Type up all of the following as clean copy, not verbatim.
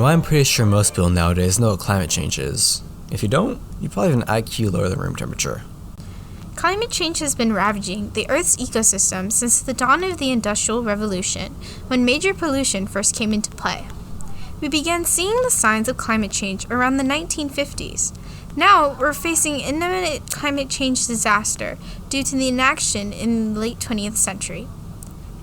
Now, I'm pretty sure most people nowadays know what climate change is. If you don't, you probably have an IQ lower than room temperature. Climate change has been ravaging the Earth's ecosystem since the dawn of the Industrial Revolution, when major pollution first came into play. We began seeing the signs of climate change around the 1950s. Now, we're facing imminent climate change disaster due to the inaction in the late 20th century.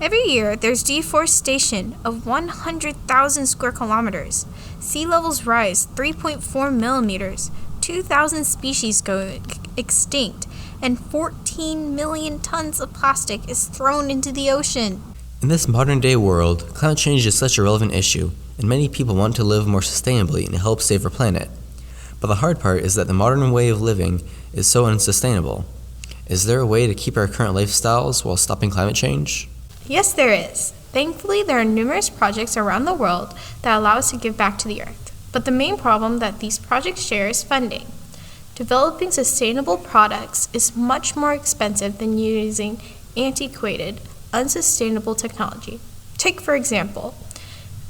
Every year, there's deforestation of 100,000 square kilometers. Sea levels rise 3.4 millimeters, 2,000 species go extinct, and 14 million tons of plastic is thrown into the ocean. In this modern-day world, climate change is such a relevant issue, and many people want to live more sustainably and help save our planet. But the hard part is that the modern way of living is so unsustainable. Is there a way to keep our current lifestyles while stopping climate change? Yes, there is. Thankfully, there are numerous projects around the world that allow us to give back to the Earth. But the main problem that these projects share is funding. Developing sustainable products is much more expensive than using antiquated, unsustainable technology. Take, for example,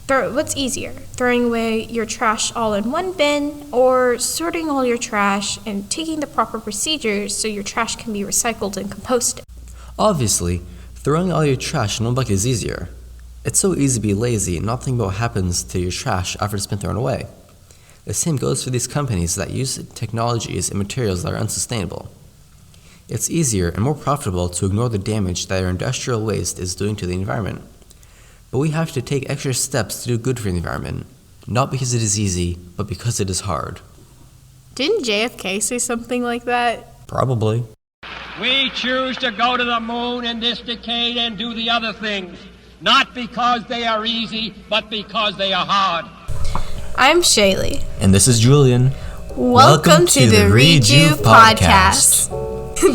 what's easier, throwing away your trash all in one bin or sorting all your trash and taking the proper procedures so your trash can be recycled and composted? Obviously, throwing all your trash in one bucket is easier. It's so easy to be lazy and not think about what happens to your trash after it's been thrown away. The same goes for these companies that use technologies and materials that are unsustainable. It's easier and more profitable to ignore the damage that our industrial waste is doing to the environment. But we have to take extra steps to do good for the environment, not because it is easy, but because it is hard. Didn't JFK say something like that? Probably. We choose to go to the moon in this decade and do the other things, not because they are easy, but because they are hard. I'm Shaylee. And this is Julian. Welcome to the Rejuv Podcast.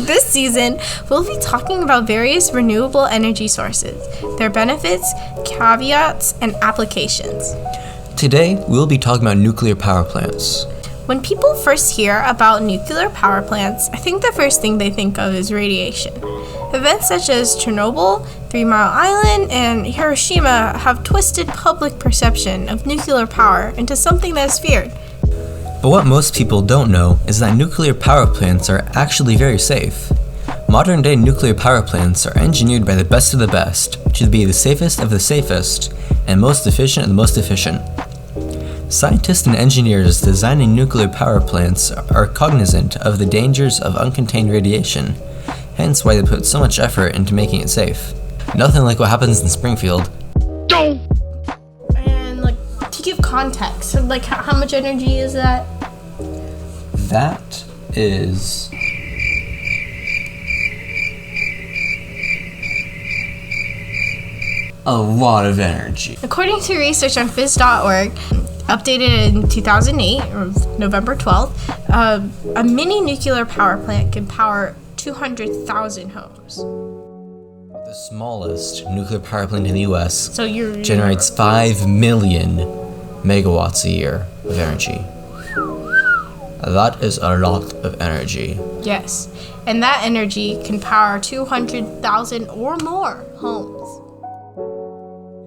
This season, we'll be talking about various renewable energy sources, their benefits, caveats, and applications. Today, we'll be talking about nuclear power plants. When people first hear about nuclear power plants, I think the first thing they think of is radiation. Events such as Chernobyl, 3 Mile Island, and Hiroshima have twisted public perception of nuclear power into something that is feared. But what most people don't know is that nuclear power plants are actually very safe. Modern-day nuclear power plants are engineered by the best of the best to be the safest of the safest and most efficient of the most efficient. Scientists and engineers designing nuclear power plants are cognizant of the dangers of uncontained radiation, hence why they put so much effort into making it safe. Nothing like what happens in Springfield. And to give context, how much energy is that? That is a lot of energy. According to research on phys.org, updated in 2008, or November 12th, a mini nuclear power plant can power 200,000 homes. The smallest nuclear power plant in the US generates 5 million megawatts a year of energy. That is a lot of energy. Yes, and that energy can power 200,000 or more homes.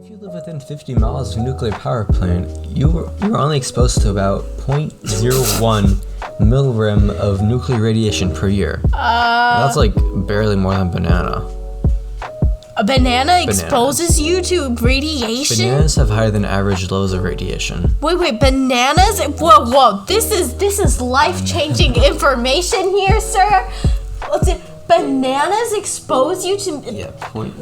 If you live within 50 miles of a nuclear power plant, you are only exposed to about 0.01 millirem of nuclear radiation per year. That's barely more than a banana. A banana exposes you to radiation? Bananas have higher than average levels of radiation. Wait, bananas? Whoa, this is life-changing information here, sir. What's it? Bananas expose you to... Yeah, 0.1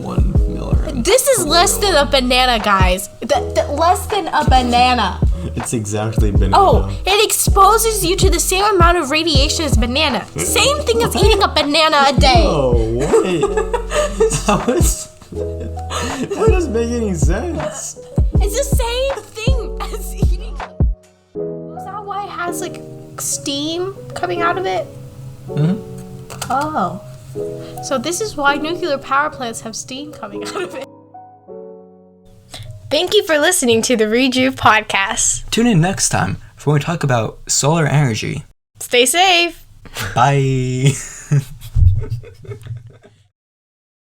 millirem. This is less than a banana, guys. Less than a banana. It's exactly banana. Oh, it exposes you to the same amount of radiation as banana. Same thing as eating a banana a day. Oh, wait. That doesn't make any sense. It's the same thing as eating. Is that why it has steam coming out of it? Mm-hmm. Oh. So this is why nuclear power plants have steam coming out of it. Thank you for listening to the Rejuv Podcast. Tune in next time for when we talk about solar energy. Stay safe. Bye.